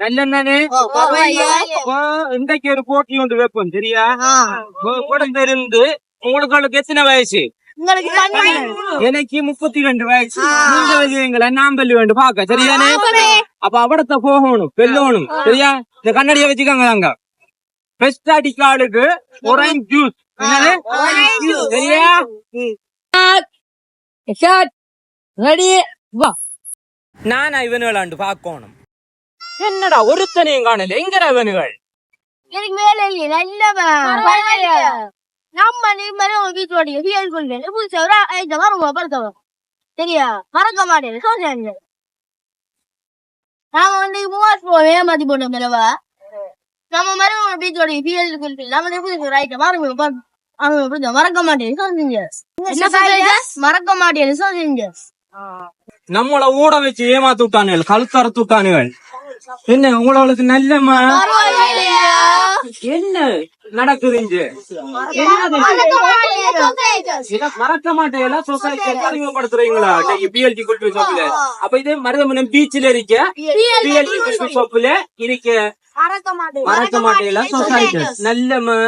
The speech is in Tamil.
நல்லெண்ணே இன்றைக்கு ஒரு போட்டி ஒன்று வைப்போம் சரியா? கூட இருந்து உங்களுக்கு எத்தனை வயசு? எனக்கு 32 வயசு. நீங்க வயசுங்களா நான் பெல்லு வேண்டும் பாக்க சரியானே? அப்ப அவடத்த போகணும் பெல்லணும் சரியா? இந்த கண்ணாடிய வச்சுக்காங்க தாங்க. பெஸ்ட் அடிக்காளுக்கு ஒரேஞ்ச் ஜூஸ் சரியா? நானா இவன் விளாண்டு பாக்கணும். என்னடா ஒருத்தனையும் காணல எங்கடா இவனுகள்? எனக்கு மேல இல்ல நம்ம சரியா மறக்க மாட்டேன். நாங்க வந்து ஏமாத்தி போட்டோம் மேலவா நம்ம மரம் பீச்சோட மறக்க மாட்டேன் மறக்க மாட்டேன் சொல்றீங்க. நம்மள ஊட வச்சு ஏமாத்து விட்டானுகள் கழுத்தறுத்து விட்டானுகள். என்ன உங்களுக்கு நல்லமா என்ன நடக்குது? மறக்க மாட்டேன் அறிமுகப்படுத்துறீங்களா? பிஎல்டி குல்பி ஷாப்ல அப்ப இதே மருதமனம் பீச்சில் இருக்க பிஎல்டி குல்பி ஷாப்ல இருக்க மறக்க மாட்டேன் சொசைட்டி நல்லமா.